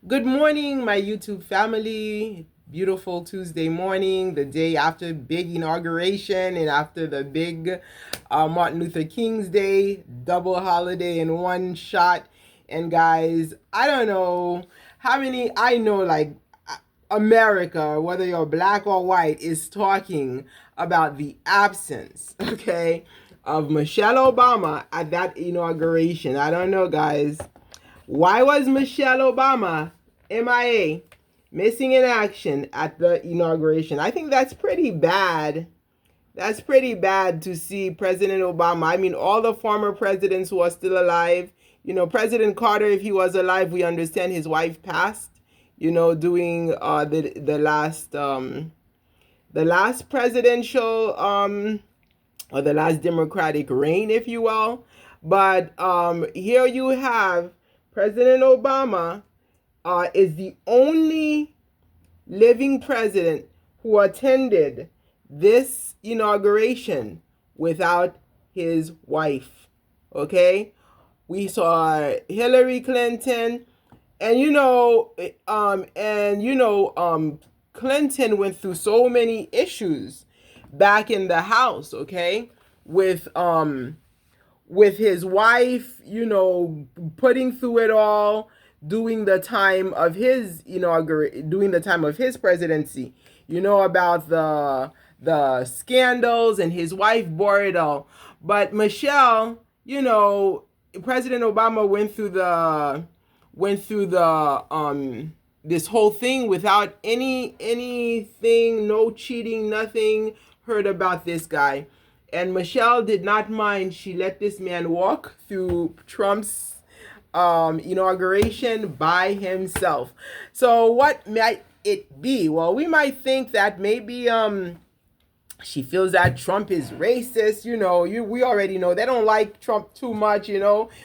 Good morning, my YouTube family. Beautiful Tuesday morning, the day after big inauguration and after the big Martin Luther King's Day, double holiday in one shot. And guys, I don't know how many, I know like America, whether you're black or white, is talking about the absence, okay, of Michelle Obama at that inauguration. I don't know, guys. Why was Michelle Obama MIA, missing in action at the inauguration? I think that's pretty bad. That's pretty bad to see President Obama. I mean, all the former presidents who are still alive. President Carter, if he was alive, we understand his wife passed. Doing the last presidential or the last Democratic reign, if you will. But here you have President Obama is the only living president who attended this inauguration without his wife. Okay? We saw Hillary Clinton, and Clinton went through so many issues back in the House, okay? With his wife, putting through it all, doing the time of his presidency, about the scandals, and his wife bore it all. But Michelle, President Obama went through the this whole thing without anything, no cheating, nothing heard about this guy. And Michelle did not mind. She let this man walk through Trump's inauguration by himself. So what might it be? Well, we might think that maybe she feels that Trump is racist. We already know they don't like Trump too much.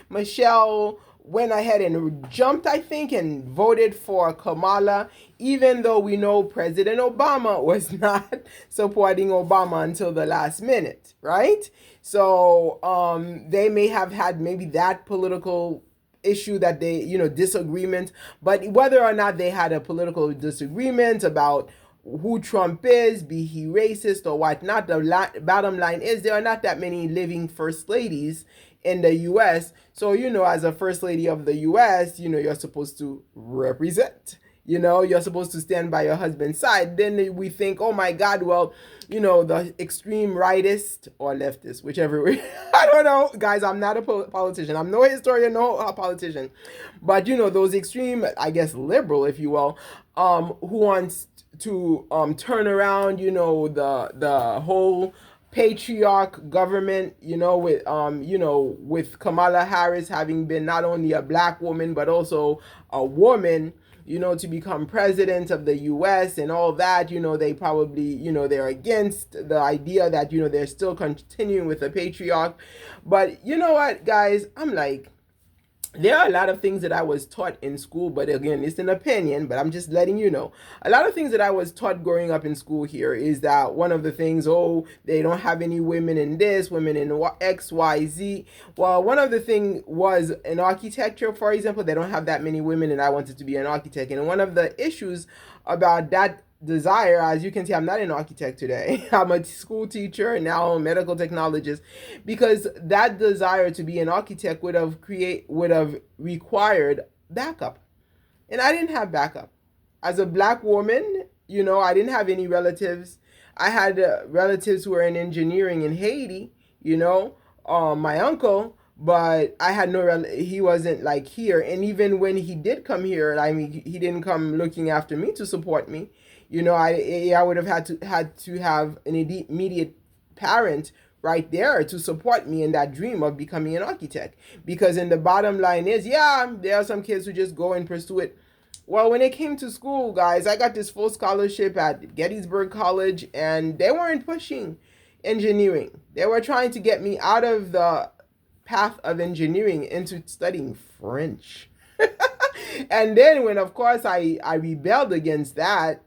Michelle went ahead and jumped, I think, and voted for Kamala, even though we know President Obama was not supporting Obama until the last minute, right? So they may have had maybe that political issue that they, disagreement. But whether or not they had a political disagreement about who Trump is, be he racist or whatnot, the bottom line is there are not that many living first ladies in the U.S. So, as a first lady of the U.S., you're supposed to represent. You're supposed to stand by your husband's side. Then we think, oh my God, well, the extreme rightist or leftist, whichever way. I don't know, guys. I'm not a politician. I'm no historian, no politician. But those extreme, I guess, liberal, if you will, who wants to turn around, the whole patriarch government, with Kamala Harris having been not only a black woman but also a woman, to become president of the US and all that. They probably, they're against the idea that, they're still continuing with the patriarch. But you know what, guys, I'm like, there are a lot of things that I was taught in school, but again, it's an opinion, but I'm just letting you know. A lot of things that I was taught growing up in school here is that one of the things, oh, they don't have any women in this, women in X, Y, Z. Well, one of the things was in architecture, for example, they don't have that many women, and I wanted to be an architect. And one of the issues about that desire, as you can see, I'm not an architect today. I'm a school teacher and now a medical technologist, because that desire to be an architect would have required backup, and I didn't have backup. As a black woman, I didn't have any relatives. I had relatives who were in engineering in Haiti. My uncle. But I had he wasn't like here. And even when he did come here, I mean, he didn't come looking after me to support me. I would have had to have an immediate parent right there to support me in that dream of becoming an architect. Because in the bottom line is, yeah, there are some kids who just go and pursue it. Well, when it came to school, guys, I got this full scholarship at Gettysburg College, and they weren't pushing engineering. They were trying to get me out of the path of engineering into studying French. And then when, of course, I rebelled against that,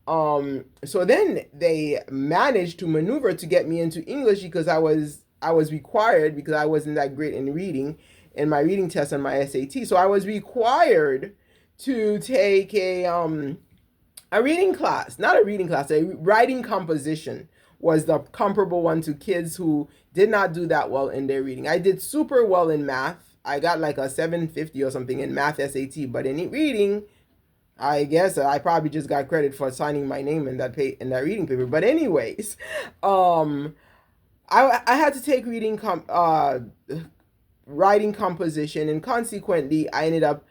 so then they managed to maneuver to get me into English, because I was required, because I wasn't that great in reading in my reading test on my SAT. So I was required to take a reading class, not a reading class, a writing composition was the comparable one to kids who did not do that well in their reading. I did super well in math. I got like a 750 or something in math SAT, but in reading, I guess I probably just got credit for signing my name in in that reading paper. But anyways, um, I had to take writing composition, and consequently, I ended up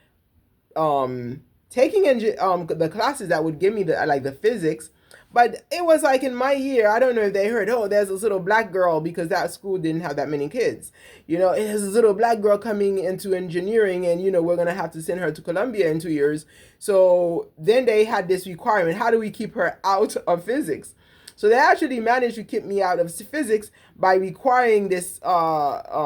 taking the classes that would give me the physics. But it was like in my year, I don't know if they heard, oh, there's this little black girl, because that school didn't have that many kids. There's this little black girl coming into engineering, and we're gonna have to send her to Columbia in 2 years. So then they had this requirement: how do we keep her out of physics? So they actually managed to keep me out of physics by requiring this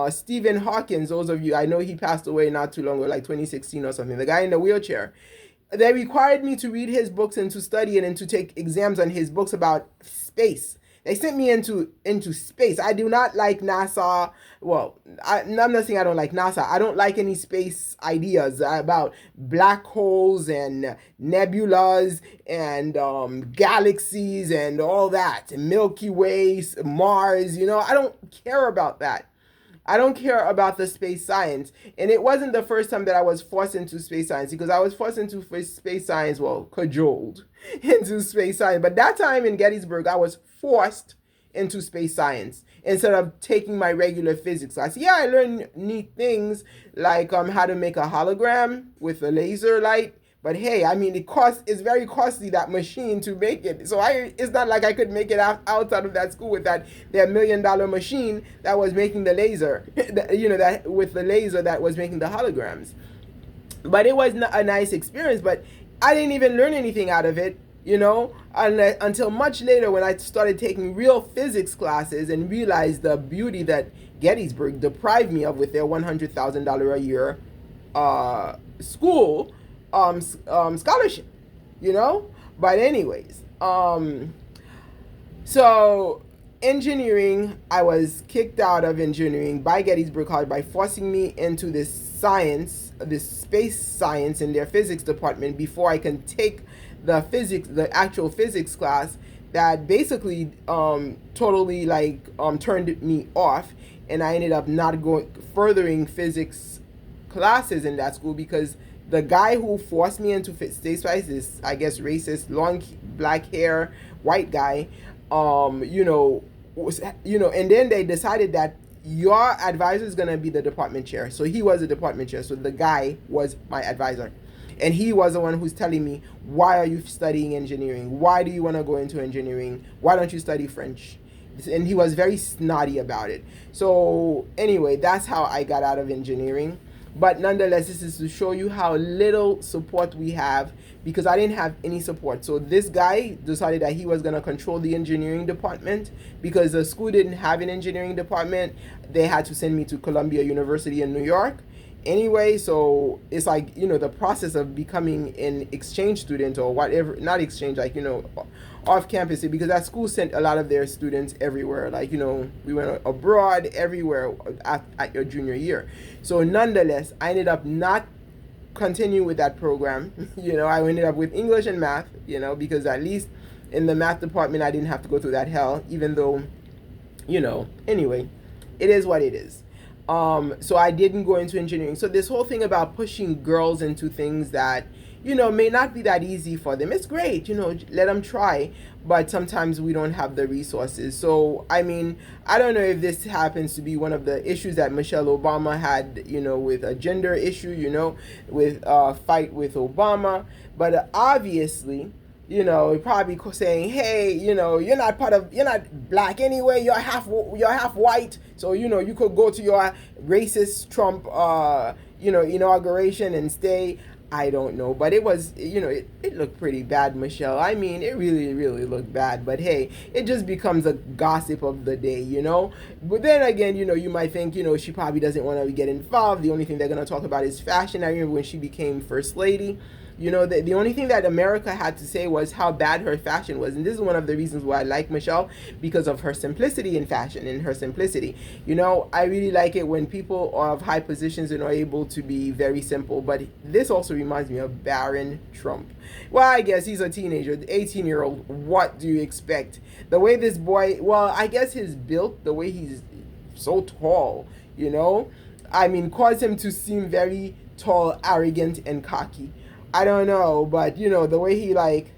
Stephen Hawkins. Those of you, I know he passed away not too long ago, like 2016 or something. The guy in the wheelchair. They required me to read his books and to study it and to take exams on his books about space. They sent me into space. I do not like NASA. Well, I'm not saying I don't like NASA. I don't like any space ideas about black holes and nebulas and galaxies and all that. Milky Way, Mars. I don't care about that. I don't care about the space science. And it wasn't the first time that I was forced into space science, because I was forced into space science, well, cajoled into space science. But that time in Gettysburg, I was forced into space science instead of taking my regular physics class. Yeah, I learned neat things like how to make a hologram with a laser light. But hey, I mean, it's very costly, that machine, to make it. So it's not like I could make it outside of that school with their $1 million machine that was making the laser, that with the laser that was making the holograms. But it was a nice experience, but I didn't even learn anything out of it, until much later, when I started taking real physics classes and realized the beauty that Gettysburg deprived me of with their $100,000 a year school scholarship, But anyways, so engineering, I was kicked out of engineering by Gettysburg College by forcing me into this space science in their physics department before I can take the actual physics class that basically totally turned me off, and I ended up not furthering physics classes in that school, because the guy who forced me into space science is, I guess, racist, long black hair, white guy, and then they decided that your advisor is going to be the department chair. So he was the department chair. So the guy was my advisor. And he was the one who's telling me, why are you studying engineering? Why do you want to go into engineering? Why don't you study French? And he was very snotty about it. So anyway, that's how I got out of engineering. But nonetheless, this is to show you how little support we have, because I didn't have any support. So this guy decided that he was going to control the engineering department, because the school didn't have an engineering department. They had to send me to Columbia University in New York. Anyway, so it's like, the process of becoming an exchange student or whatever, not exchange, off campus, because that school sent a lot of their students everywhere. We went abroad everywhere at your junior year. So nonetheless, I ended up not continuing with that program. I ended up with English and math, because at least in the math department, I didn't have to go through that hell, even though, anyway, it is what it is. So I didn't go into engineering. So this whole thing about pushing girls into things that, may not be that easy for them. It's great, let them try. But sometimes we don't have the resources. So, I mean, I don't know if this happens to be one of the issues that Michelle Obama had, with a gender issue, with fight with Obama. But obviously, probably saying, hey, you're not black anyway, you're half white, so you could go to your racist Trump inauguration and stay. I don't know, but it was, it looked pretty bad, Michelle. I mean, it really, really looked bad. But hey, it just becomes a gossip of the day, But then again, you might think, she probably doesn't want to get involved. The only thing they're going to talk about is fashion. I remember when she became first lady, You know, the only thing that America had to say was how bad her fashion was. And this is one of the reasons why I like Michelle, because of her simplicity in fashion and her simplicity. You know, I really like it when people are of high positions and are able to be very simple. But this also reminds me of Baron Trump. Well, I guess he's a teenager, 18-year-old. What do you expect? The way this boy, well, I guess his built, the way he's so tall, you know, I mean, caused him to seem very tall, arrogant, and cocky. I don't know, but you know, the way he like,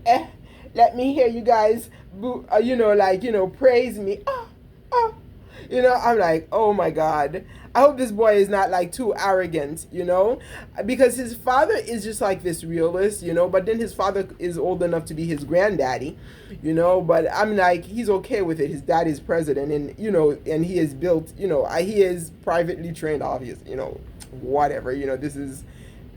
eh, let me hear you guys, praise me. Oh. I'm like, oh my God. I hope this boy is not like too arrogant, because his father is just like this realist, but then his father is old enough to be his granddaddy, but I'm like, he's okay with it. His dad is president and, and he is built, he is privately trained, obviously, whatever, this is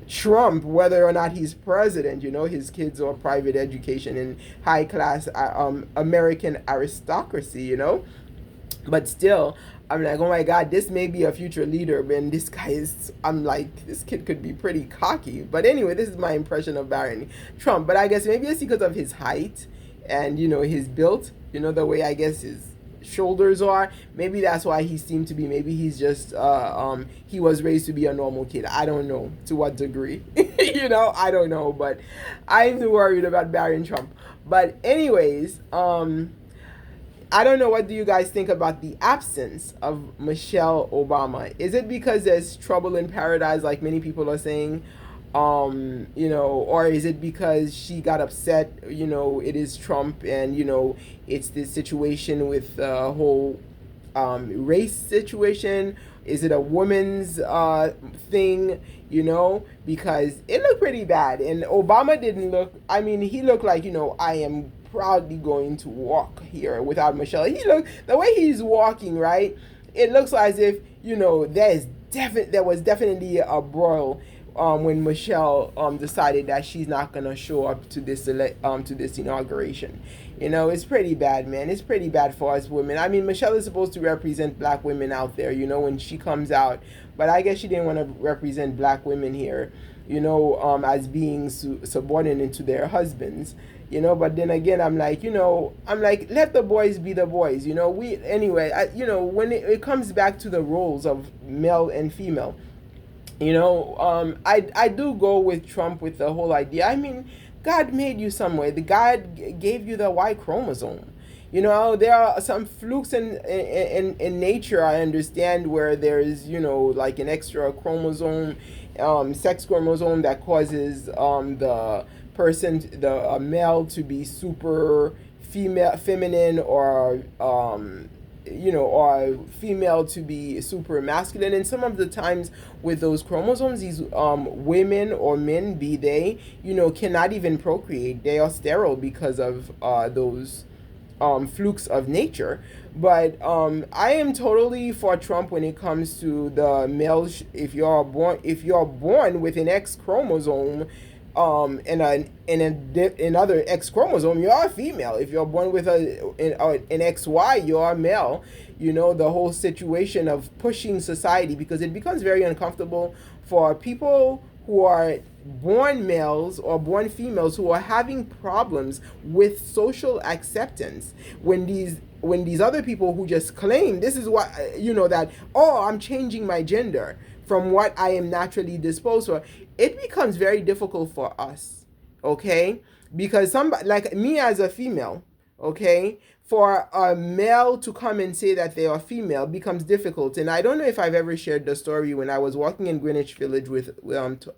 Trump, whether or not he's president, his kids are private education and high class American aristocracy, but still, I'm like, oh my God, this may be a future leader, man. This guy is, I'm like, this kid could be pretty cocky. But anyway, this is my impression of Barron Trump. But I guess maybe it's because of his height and, his build, the way I guess his shoulders are. Maybe that's why he seemed to be, maybe he's just, he was raised to be a normal kid. I don't know to what degree, I don't know. But I'm worried about Barron Trump. But anyways, I don't know, what do you guys think about the absence of Michelle Obama? Is it because there's trouble in paradise, like many people are saying? Or is it because she got upset, it is Trump and, it's this situation with the whole race situation? Is it a woman's thing, because it looked pretty bad. And Obama didn't look, I mean, he looked like, I am proudly going to walk here without Michelle. The way he's walking, right? It looks as if, there was definitely a broil when Michelle decided that she's not gonna show up to this inauguration. It's pretty bad, man. It's pretty bad for us women. I mean, Michelle is supposed to represent black women out there, when she comes out, but I guess she didn't want to represent black women here, as being subordinate to their husbands. But then again, I'm like, let the boys be the boys, when it comes back to the roles of male and female, I do go with Trump with the whole idea. I mean, God made you some way. The God gave you the Y chromosome. There are some flukes in nature, I understand, where there's, like an extra chromosome, sex chromosome that causes the person, the male, to be super feminine, or or female to be super masculine. And some of the times with those chromosomes, these women or men, be they, cannot even procreate. They are sterile because of those flukes of nature. But I am totally for Trump when it comes to the male. If you're born with an X chromosome, another X chromosome, you're a female. If you're born with an XY, you're a male. The whole situation of pushing society, because it becomes very uncomfortable for people who are born males or born females who are having problems with social acceptance, when these other people who just claim this is what, that, oh, I'm changing my gender from what I am naturally disposed for, it becomes very difficult for us, okay? Because somebody like me as a female, okay, for a male to come and say that they are female becomes difficult. And I don't know if I've ever shared the story when I was walking in Greenwich Village with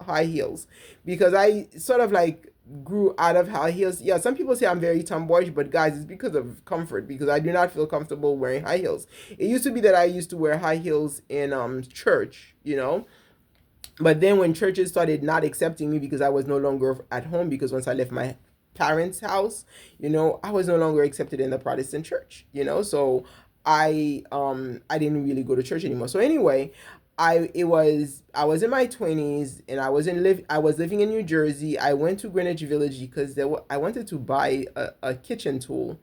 high heels, because I sort of like grew out of high heels. Yeah, some people say I'm very tomboyish, but guys, it's because of comfort, because I do not feel comfortable wearing high heels. It used to be that I used to wear high heels in church, but then when churches started not accepting me because I was no longer at home, because once I left my parents' house, I was no longer accepted in the Protestant church, so I didn't really go to church anymore. So anyway, I was in my 20s, and I was living in New Jersey. I went to Greenwich Village because I wanted to buy a kitchen tool,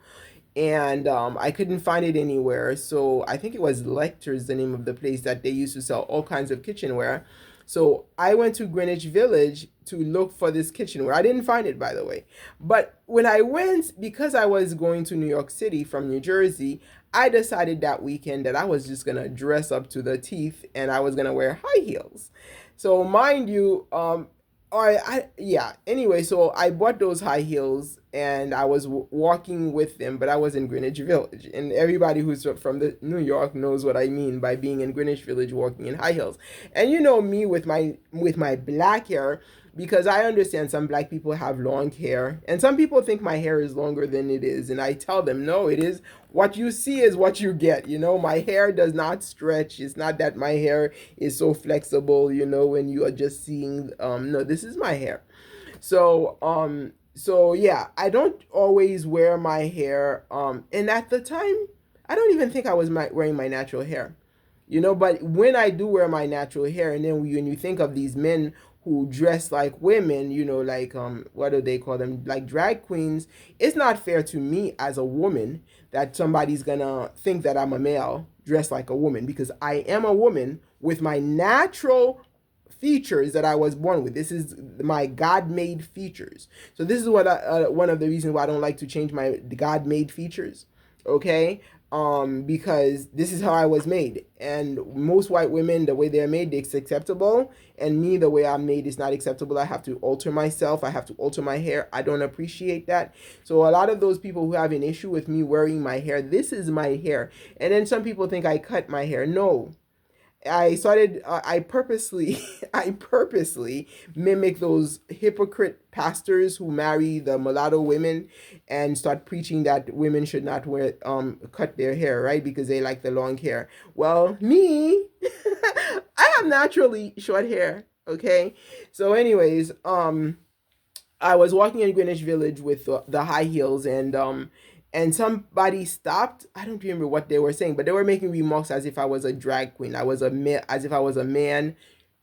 and I couldn't find it anywhere. So I think it was Lecter's, the name of the place, that they used to sell all kinds of kitchenware. So I went to Greenwich Village to look for this kitchenware. I didn't find it, by the way. But when I went, because I was going to New York City from New Jersey, I decided that weekend that I was just gonna dress up to the teeth and I was gonna wear high heels. So mind you, yeah. Anyway, so I bought those high heels and I was walking with them, but I was in Greenwich Village, and everybody who's from the New York knows what I mean by being in Greenwich Village walking in high heels. And you know me with my black hair, because I understand some black people have long hair, and some people think my hair is longer than it is, and I tell them no, it is what you see is what you get. You know, my hair does not stretch. It's not that my hair is so flexible, you know, when you are just seeing no, this is my hair. So yeah, I don't always wear my hair and at the time I don't even think I was wearing my natural hair. You know, but when I do wear my natural hair, and then when you think of these men who dress like women, you know, like what do they call them, like drag queens, it's not fair to me as a woman that somebody's gonna think that I'm a male dressed like a woman, because I am a woman with my natural features that I was born with. This is my God-made features. So this is what one of the reasons why I don't like to change my God-made features. Okay, because this is how I was made, and most white women, the way they're made, it's acceptable, and me, the way I'm made, is not acceptable. I have to alter myself. I have to alter my hair. I don't appreciate that. So a lot of those people who have an issue with me wearing my hair, this is my hair, and then some people think I cut my hair. No, I started. I purposely, I purposely mimic those hypocrite pastors who marry the mulatto women and start preaching that women should not wear cut their hair, right? Because they like the long hair. Well, me, I have naturally short hair. Okay, so anyways, I was walking in Greenwich Village with the high heels, and somebody stopped. I don't remember what they were saying, but they were making remarks as if I was a drag queen. I was as if I was a man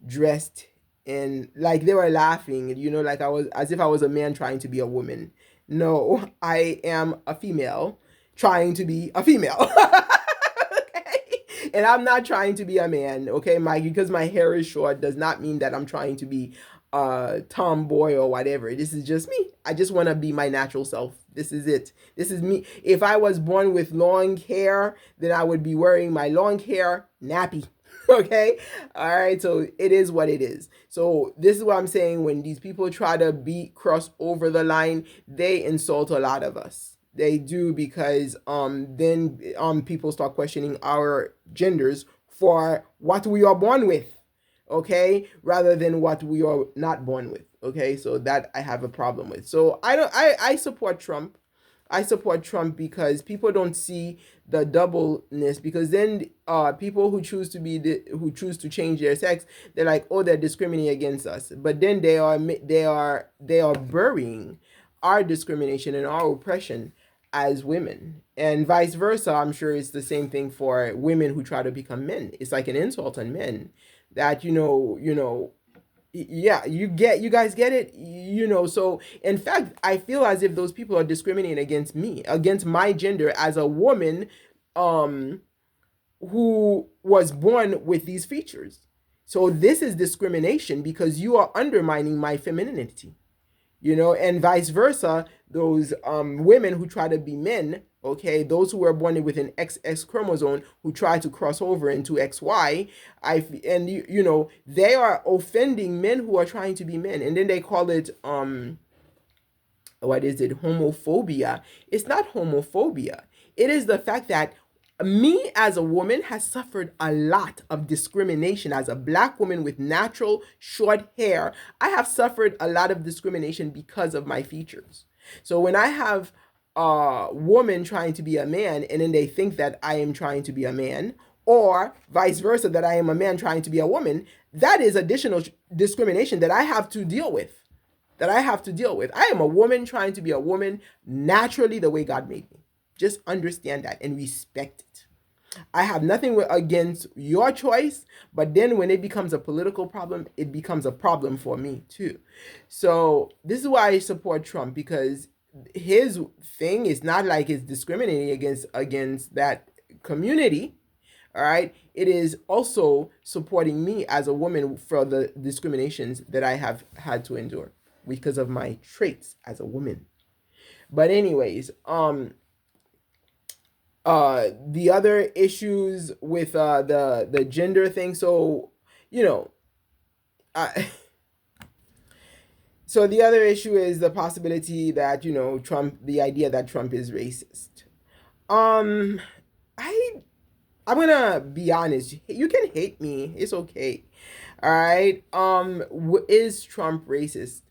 dressed in, like they were laughing, you know, like I was, as if I was a man trying to be a woman. No, I am a female trying to be a female. Okay? And I'm not trying to be a man, okay? Because my hair is short does not mean that I'm trying to be tomboy or whatever. This is just me. I just want to be my natural self. This is it. This is me. If I was born with long hair, then I would be wearing my long hair nappy. Okay, all right, so it is what it is. So this is what I'm saying. When these people try to cross over the line, they insult a lot of us. They do, because then people start questioning our genders for what we are born with, okay, rather than what we are not born with. Okay, so that I have a problem with. So I support Trump. I support Trump because people don't see the doubleness, because then people who choose to change their sex, they're like, oh, they're discriminating against us, but then they are burying our discrimination and our oppression as women, and vice versa. I'm sure it's the same thing for women who try to become men. It's like an insult on men that, yeah, you guys get it, so in fact I feel as if those people are discriminating against me, against my gender as a woman who was born with these features. So this is discrimination because you are undermining my femininity, and vice versa. Those women who try to be men, okay, those who were born with an XX chromosome who try to cross over into XY, they are offending men who are trying to be men, and then they call it what is it, homophobia. It's not homophobia. It is the fact that me as a woman has suffered a lot of discrimination. As a black woman with natural short hair, I have suffered a lot of discrimination because of my features. So when I have a woman trying to be a man, and then they think that I am trying to be a man, or vice versa, that I am a man trying to be a woman, that is additional discrimination that I have to deal with. I am a woman trying to be a woman naturally the way God made me. Just understand that and respect it. I have nothing against your choice, but then when it becomes a political problem, it becomes a problem for me too. So this is why I support Trump, because his thing is not like it's discriminating against that community. All right. It is also supporting me as a woman for the discriminations that I have had to endure because of my traits as a woman. But anyways, the other issues with the gender thing. So, you know, I so the other issue is the possibility that, Trump, the idea that Trump is racist. Um, I I'm gonna be honest. You can hate me. It's okay. All right. Is Trump racist?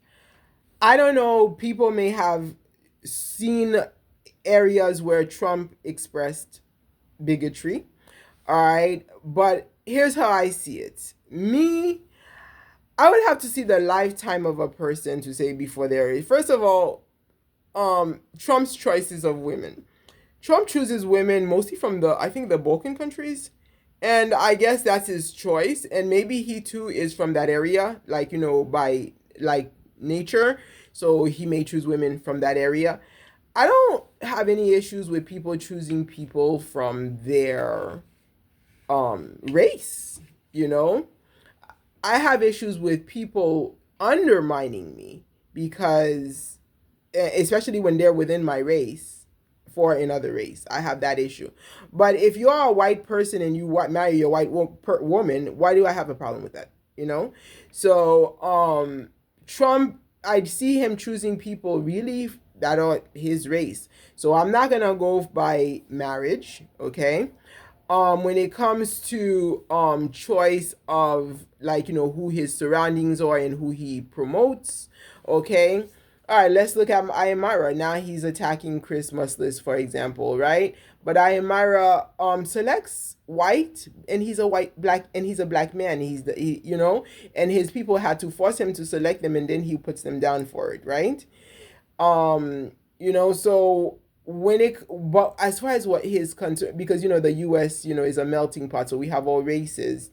I don't know. People may have seen areas where Trump expressed bigotry. All right. But here's how I see it. Me, I would have to see the lifetime of a person to say before they're. First of all, Trump's choices of women. Trump chooses women mostly from I think the Balkan countries. And I guess that's his choice. And maybe he too is from that area, like, by like nature. So he may choose women from that area. I don't have any issues with people choosing people from their race, you know? I have issues with people undermining me because, especially when they're within my race for another race, I have that issue. But if you are a white person and you marry a white woman, why do I have a problem with that? You know? So, Trump, I see him choosing people really that are his race. So I'm not gonna go by marriage, okay? When it comes to choice of, like, who his surroundings are and who he promotes, okay? All right, let's look at Ayamara. Now he's attacking Christmas list, for example, right? But Ayamara selects white, and he's a black man. And his people had to force him to select them, and then he puts them down for it, right? So but as far as what his concern, because the US, is a melting pot, so we have all races.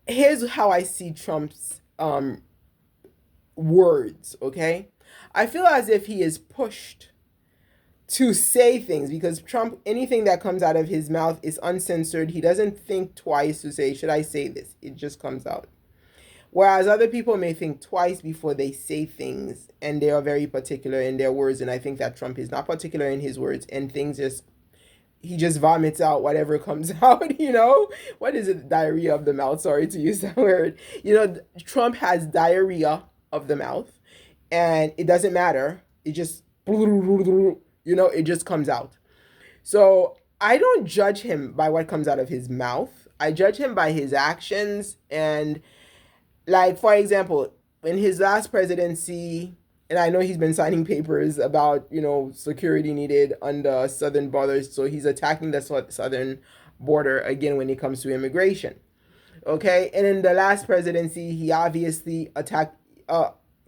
Here's how I see Trump's words, okay? I feel as if he is pushed to say things because Trump, anything that comes out of his mouth is uncensored. He doesn't think twice to say, should I say this? It just comes out. Whereas other people may think twice before they say things, and they are very particular in their words. And I think that Trump is not particular in his words, and he just vomits out whatever comes out, What is it? Diarrhea of the mouth. Sorry to use that word. Trump has diarrhea of the mouth, and it doesn't matter. It just, it just comes out. So I don't judge him by what comes out of his mouth. I judge him by his actions. And, like, for example, in his last presidency, and I know he's been signing papers about, security needed on the southern borders. So he's attacking the southern border again when it comes to immigration. Okay. And in the last presidency, he obviously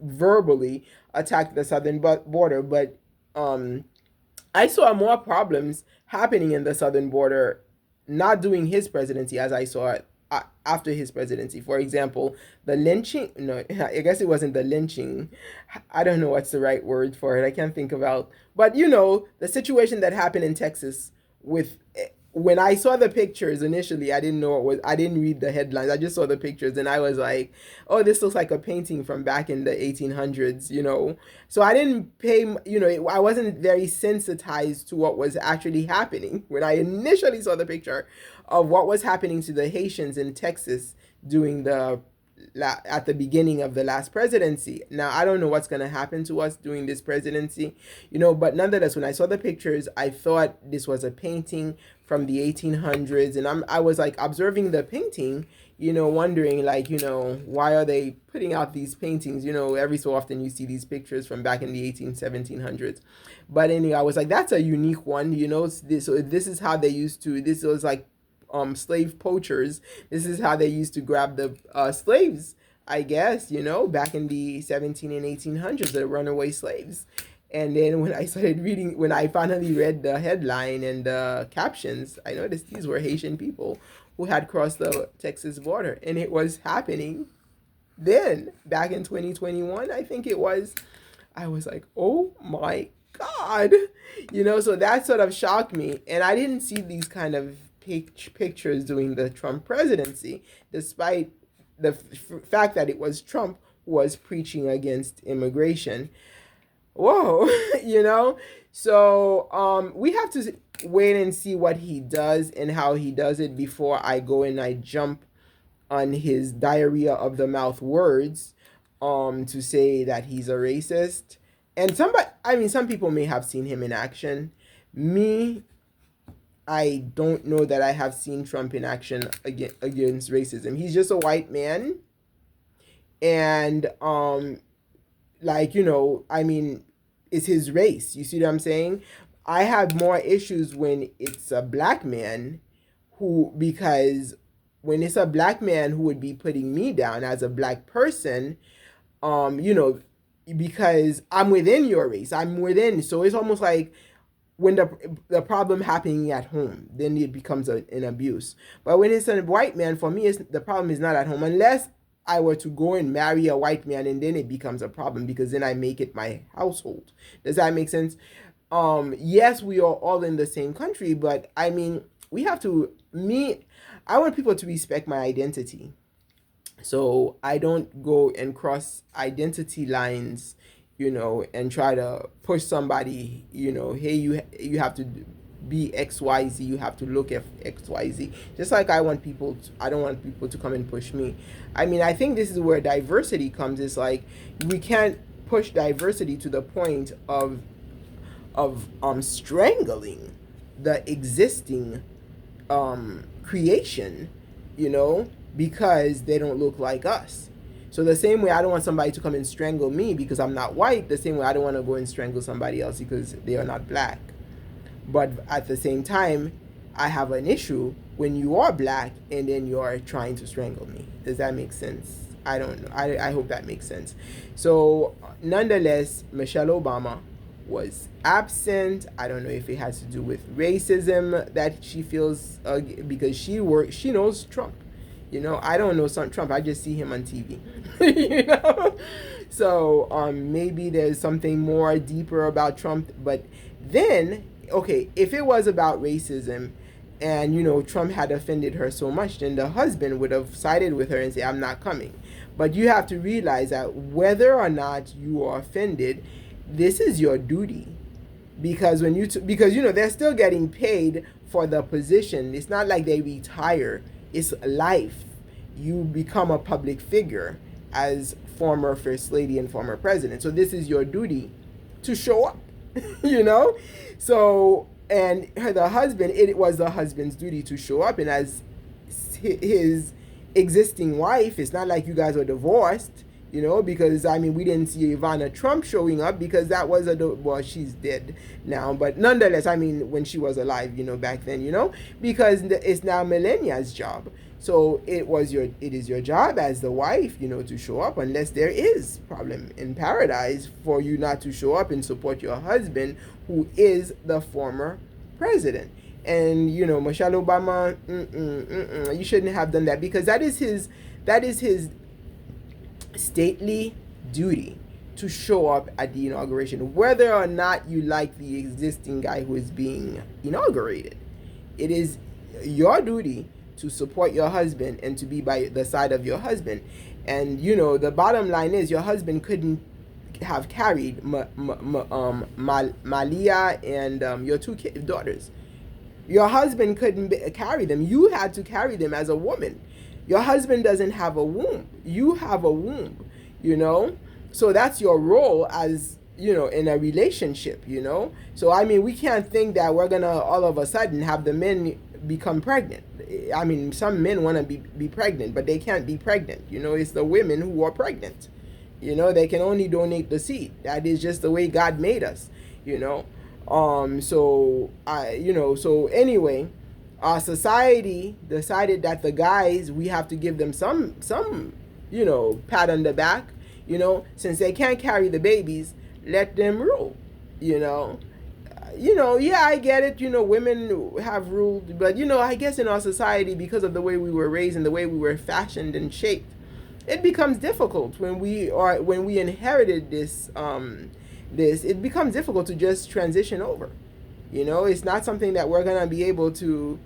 verbally attacked the southern border. But I saw more problems happening in the southern border not during his presidency as I saw it after his presidency. For example, the lynching, no, I guess it wasn't the lynching. I don't know what's the right word for it. I can't think about, but the situation that happened in Texas with, when I saw the pictures initially, I didn't know I didn't read the headlines. I just saw the pictures and I was like, oh, this looks like a painting from back in the 1800s, So I didn't pay, I wasn't very sensitized to what was actually happening when I initially saw the picture of what was happening to the Haitians in Texas during at the beginning of the last presidency. Now, I don't know what's going to happen to us during this presidency, but nonetheless, when I saw the pictures, I thought this was a painting from the 1800s. And I was like observing the painting, wondering, like, why are they putting out these paintings? Every so often you see these pictures from back in the 1700s. But anyway, I was like, that's a unique one, so this is how they used to, this was like slave poachers. This is how they used to grab the slaves, I guess, back in the 17 and 1800s, the runaway slaves. And then when I finally read the headline and the captions, I noticed these were Haitian people who had crossed the Texas border. And it was happening then, back in 2021, I think it was. I was like, oh my God, so that sort of shocked me. And I didn't see these kind of pictures during the Trump presidency, despite the fact that it was Trump who was preaching against immigration. Whoa, So we have to wait and see what he does and how he does it before I go and I jump on his diarrhea of the mouth words to say that he's a racist. And some people may have seen him in action. Me, I don't know that I have seen Trump in action against racism. He's just a white man. And it's his race. You see what I'm saying? I have more issues when it's a black man because when it's a black man who would be putting me down as a black person, because I'm within your race. I'm within. So it's almost like when the problem happening at home, then it becomes an abuse. But when it's a white man, for me, the problem is not at home. Unless I were to go and marry a white man, and then it becomes a problem because then I make it my household. Does that make sense? Yes, we are all in the same country, but we have to, I want people to respect my identity. So I don't go and cross identity lines, and try to push somebody, hey, you have to be XYZ, you have to look at XYZ. Just like I don't want people to come and push me. I think this is where diversity comes. It's like we can't push diversity to the point of strangling the existing creation, because they don't look like us. So the same way I don't want somebody to come and strangle me because I'm not white, the same way I don't want to go and strangle somebody else because they are not black. But at the same time, I have an issue when you are black and then you are trying to strangle me. Does that make sense? I don't know. I hope that makes sense. So nonetheless, Michelle Obama was absent. I don't know if it has to do with racism that she feels because she knows Trump. I don't know Trump. I just see him on TV. So maybe there's something more deeper about Trump. But then, okay, if it was about racism and Trump had offended her so much, then the husband would have sided with her and say, I'm not coming. But you have to realize that whether or not you are offended, this is your duty. Because they're still getting paid for the position. It's not like they retire. It's life. You become a public figure as former first lady and former president. So this is your duty to show up, So, and the husband, it was the husband's duty to show up. And as his existing wife, it's not like you guys are divorced, because we didn't see Ivana Trump showing up because that was she's dead now, but nonetheless, when she was alive, back then, because it's now Melania's job. So it is your job as the wife, to show up unless there is problem in paradise for you not to show up and support your husband who is the former president. And Michelle Obama, you shouldn't have done that because that is his stately duty to show up at the inauguration, whether or not you like the existing guy who is being inaugurated. It is your duty to support your husband and to be by the side of your husband. And the bottom line is your husband couldn't have carried Malia and your two daughters. Your husband couldn't carry them. You had to carry them as a woman. Your husband doesn't have a womb. You have a womb, So that's your role as, in a relationship, So, we can't think that we're going to all of a sudden have the men become pregnant. Some men want to be pregnant, but they can't be pregnant. It's the women who are pregnant. They can only donate the seed. That is just the way God made us, So anyway, our society decided that the guys, we have to give them some pat on the back, since they can't carry the babies, let them rule, yeah, I get it, women have ruled, but I guess in our society, because of the way we were raised and the way we were fashioned and shaped, it becomes difficult when we inherited this this, it becomes difficult to just transition over. It's not something that we're gonna be able to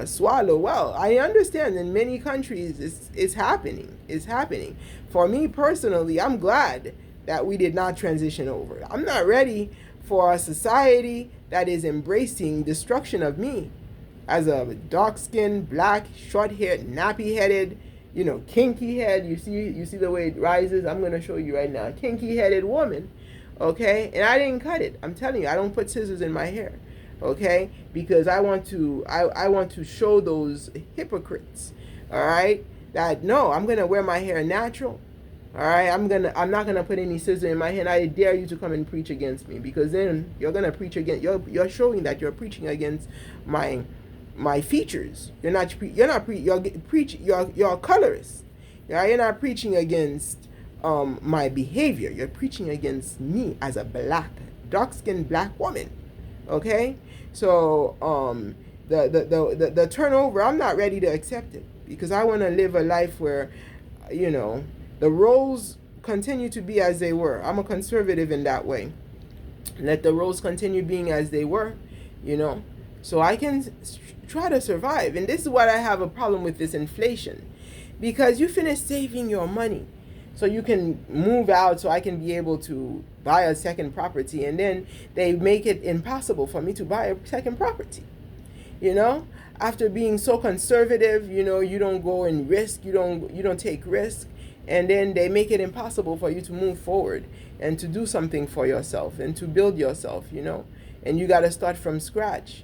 swallow well. I understand in many countries it's happening. It's happening. For me personally, I'm glad that we did not transition over. I'm not ready for a society that is embracing destruction of me as a dark-skinned, black, short-haired, nappy-headed, kinky head. You see the way it rises. I'm gonna show you right now. Kinky-headed woman, okay? And I didn't cut it. I'm telling you, I don't put scissors in my hair, okay? Because I want to show those hypocrites, all right, that no, I'm gonna wear my hair natural. All right, I'm not gonna put any scissors in my hand. I dare you to come and preach against me, because then you're gonna preach against. You're showing that you're preaching against my features. You're a colorist. You're not preaching against my behavior. You're preaching against me as a dark-skinned black woman. Okay, so the turnover, I'm not ready to accept it, because I want to live a life where, the roles continue to be as they were. I'm a conservative in that way. Let the roles continue being as they were, so I can try to survive. And this is what I have a problem with, this inflation, because you finish saving your money so you can move out, so I can be able to buy a second property, and then they make it impossible for me to buy a second property. After being so conservative, you don't go and risk, you don't take risk, and then they make it impossible for you to move forward and to do something for yourself and to build yourself, and you got to start from scratch.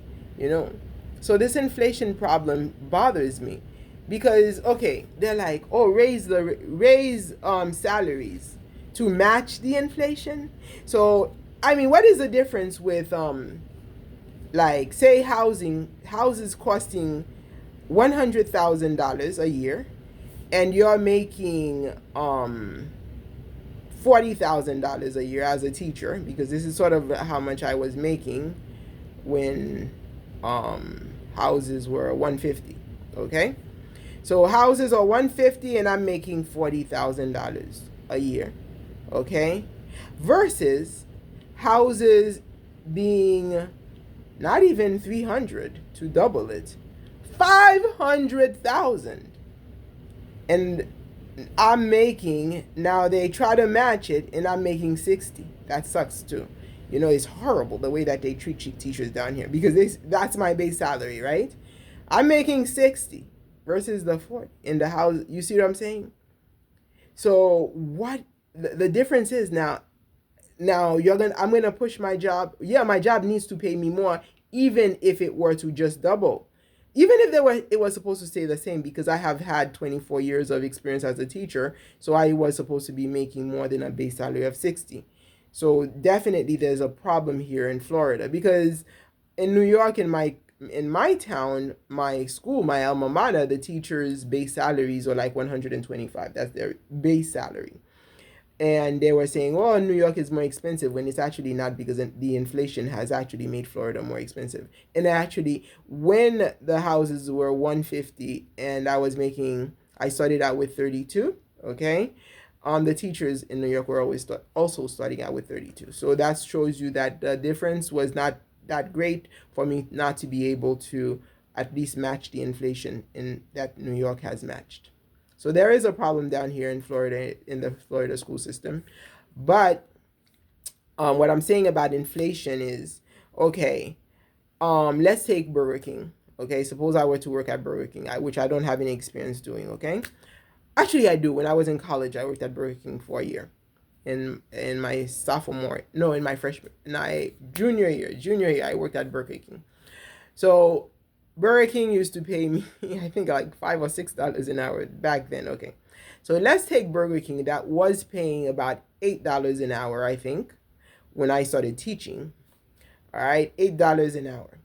So this inflation problem bothers me, because okay, they're like, oh, raise salaries to match the inflation. So I mean, what is the difference with like, say houses costing $100,000 a year, and you're making $40,000 a year as a teacher, because this is sort of how much I was making when houses were $150. Okay, so houses are $150 and I'm making $40,000 a year. Okay, versus houses being not even 300, to double it, 500,000, and I'm making, now they try to match it and I'm making 60. That sucks too. It's horrible the way that they treat teachers down here, because that's my base salary, right? I'm making 60 versus the 40 in the house. You see what I'm saying? So what the difference is now I'm gonna push my job. Yeah, my job needs to pay me more, even if it were to just double. Even if it was supposed to stay the same, because I have had 24 years of experience as a teacher, so I was supposed to be making more than a base salary of 60. So definitely there's a problem here in Florida, because in New York, in my town, my school, my alma mater, the teachers' base salaries are like $125. That's their base salary. And they were saying, oh, New York is more expensive, when it's actually not, because the inflation has actually made Florida more expensive. And actually, when the houses were $150 and I started out with 32, okay? The teachers in New York were always also starting out with 32. So that shows you that the difference was not that great for me not to be able to at least match the inflation that New York has matched. So there is a problem down here in Florida, in the Florida school system. But what I'm saying about inflation is, okay, let's take Burger King. Okay, suppose I were to work at Burger King, which I don't have any experience doing, okay? Actually, I do. When I was in college, I worked at Burger King for a year. In my junior year, I worked at Burger King. So Burger King used to pay me, I think, like $5 or $6 an hour back then. Okay, so let's take Burger King that was paying about $8 an hour, I think, when I started teaching. All right, $8 an hour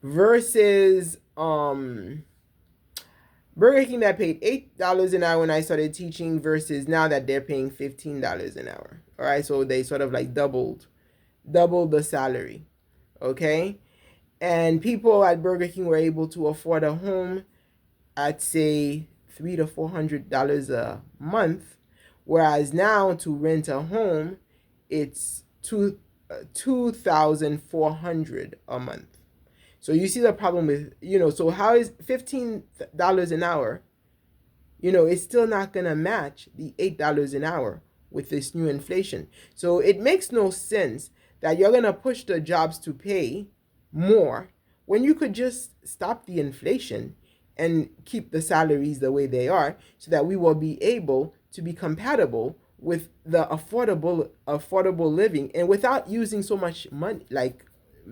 versus Burger King that paid $8 an hour when I started teaching, versus now that they're paying $15 an hour. All right, so they sort of like doubled the salary. Okay. And people at Burger King were able to afford a home at, say, $300 to $400 a month, whereas now to rent a home, it's two 2,400 a month. So you see the problem with, so how is $15 an hour, it's still not going to match the $8 an hour with this new inflation. So it makes no sense that you're going to push the jobs to pay more when you could just stop the inflation and keep the salaries the way they are, so that we will be able to be compatible with the affordable living, and without using so much money, like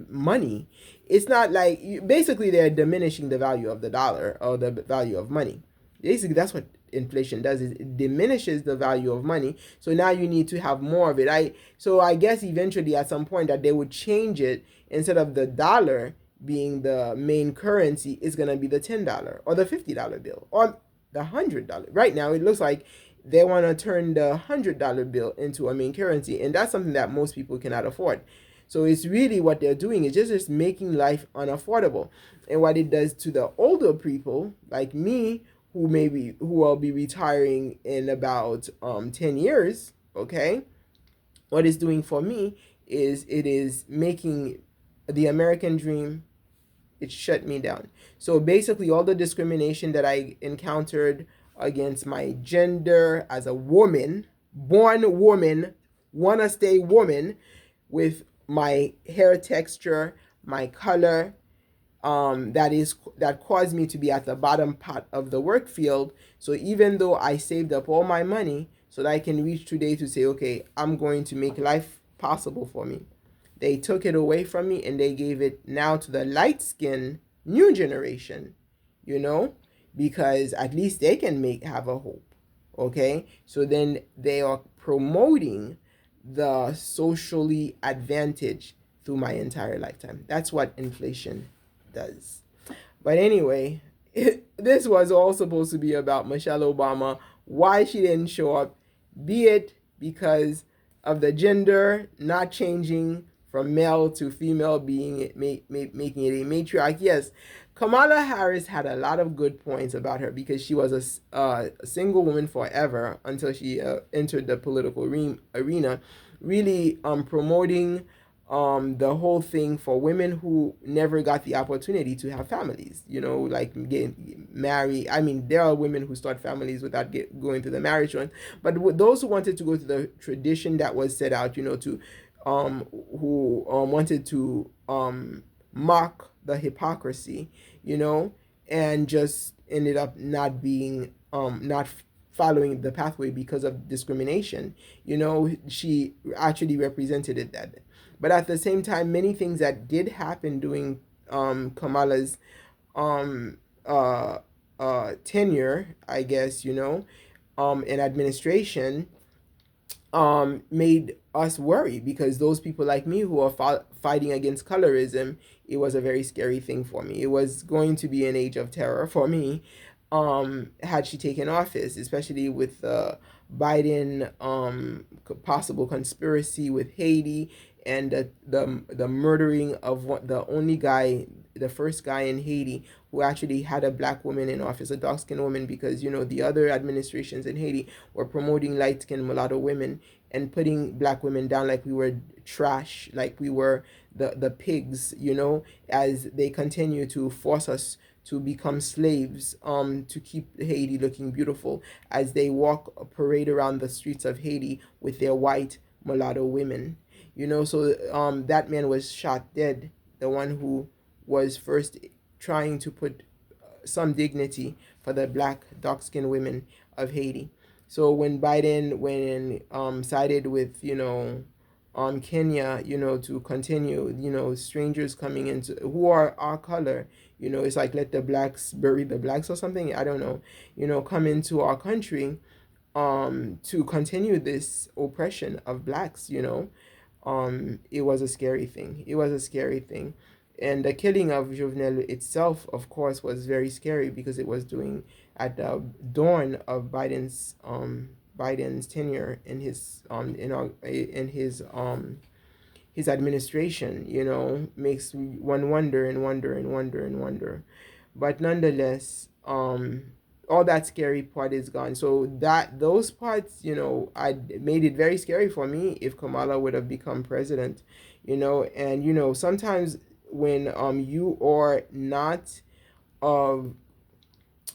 money. It's not like basically they're diminishing the value of the dollar or the value of money. Basically, that's what inflation does, is it diminishes the value of money. So now you need to have more of it. I guess eventually at some point that they would change it, instead of the dollar being the main currency, it's going to be the $10 or the $50 bill or the $100. Right now it looks like they want to turn the $100 bill into a main currency, and that's something that most people cannot afford. So it's really, what they're doing is just making life unaffordable. And what it does to the older people like me, who will be retiring in about 10 years, okay? What it's doing for me is it is making the American dream, it shut me down. So basically all the discrimination that I encountered against my gender as a woman, born woman, wanna stay woman, with my hair texture, my color, that caused me to be at the bottom part of the work field. So even though I saved up all my money so that I can reach today to say, okay, I'm going to make life possible for me, they took it away from me and they gave it now to the light skinned new generation, you know, because at least they can have a hope. Okay, so then they are promoting the socially advantaged through my entire lifetime. That's what inflation does. But anyway, this was all supposed to be about Michelle Obama, why she didn't show up, be it because of the gender not changing from male to female, making it a matriarch. Yes, Kamala Harris had a lot of good points about her, because she was a single woman forever until she entered the political arena, really promoting the whole thing for women who never got the opportunity to have families, like getting married. I mean, there are women who start families without going through the marriage one, but those who wanted to go to the tradition that was set out, to who wanted to mock the hypocrisy, and just ended up not being not following the pathway because of discrimination. She actually represented it that. But at the same time, many things that did happen during Kamala's um, tenure, I guess, in administration, made us worry, because those people like me who are fighting against colorism, it was a very scary thing for me. It was going to be an age of terror for me, had she taken office, especially with Biden possible conspiracy with Haiti, and the murdering of the first guy in Haiti who actually had a black woman in office, a dark skinned woman, because the other administrations in Haiti were promoting light skinned mulatto women and putting black women down like we were trash, like we were the pigs, as they continue to force us to become slaves, to keep Haiti looking beautiful, as they parade around the streets of Haiti with their white mulatto women. So that man was shot dead, the one who was first trying to put some dignity for the black dark-skinned women of Haiti. So when Biden went and sided with Kenya, to continue, strangers coming into who are our color, it's like let the blacks bury the blacks or something. I don't know, come into our country, to continue this oppression of blacks. It was a scary thing. It was a scary thing. And the killing of Jovenel itself, of course, was very scary, because it was doing at the dawn of Biden's tenure in his administration. Makes one wonder and wonder and wonder and wonder. But nonetheless, all that scary part is gone. So that those parts, I made it very scary for me if Kamala would have become president, and sometimes when you are not of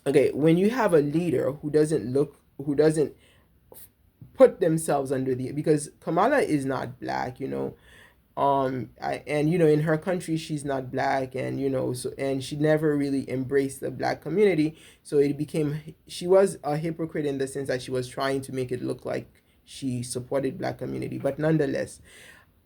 okay, when you have a leader who doesn't put themselves under the, because Kamala is not black, and in her country she's not black, and so, and she never really embraced the black community, so it became, she was a hypocrite in the sense that she was trying to make it look like she supported black community, but nonetheless,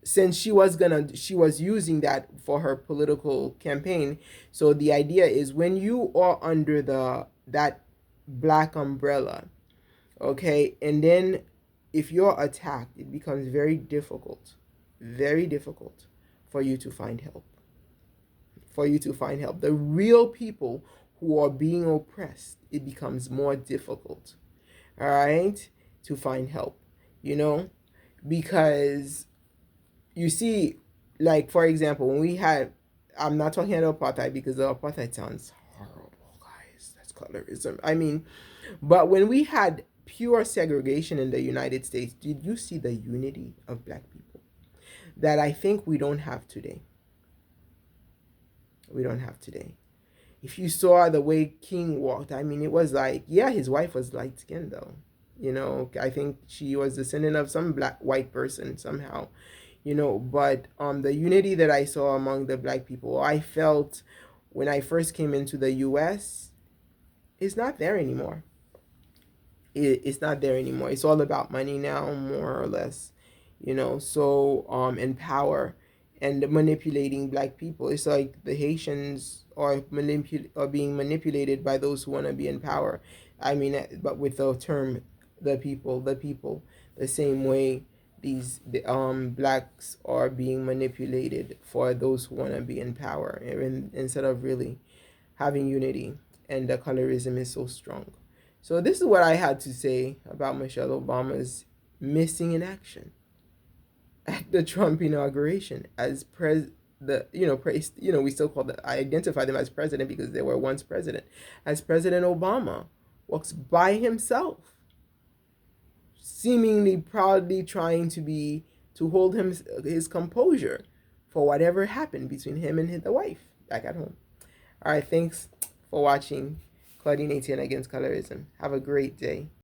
since she was using that for her political campaign. So the idea is, when you are under the that black umbrella, okay, and then if you're attacked, it becomes very difficult for you to find help. The real people who are being oppressed, it becomes more difficult, all right, to find help, you know, because you see, like, for example, when we had, I'm not talking about apartheid because the apartheid sounds horrible, guys. That's colorism. I mean, but when we had pure segregation in the United States, did you see the unity of black people that I think we don't have today? We don't have today. If you saw the way King walked, I mean, it was like, yeah, his wife was light skinned though. I think she was descendant of some black white person somehow. But the unity that I saw among the black people, I felt when I first came into the US, is not there anymore. It's not there anymore. It's all about money now, more or less, so and power, and manipulating black people. It's like the Haitians are being manipulated by those who want to be in power. I mean, but with the term the same way blacks are being manipulated for those who want to be in power, instead of really having unity, and the colorism is so strong. So this is what I had to say about Michelle Obama's missing in action at the Trump inauguration as we still I identify them as president because they were once president, as President Obama walks by himself, seemingly proudly trying to hold his composure for whatever happened between him and the wife back at home. All right, thanks for watching Claudine 18 Against Colorism. Have a great day.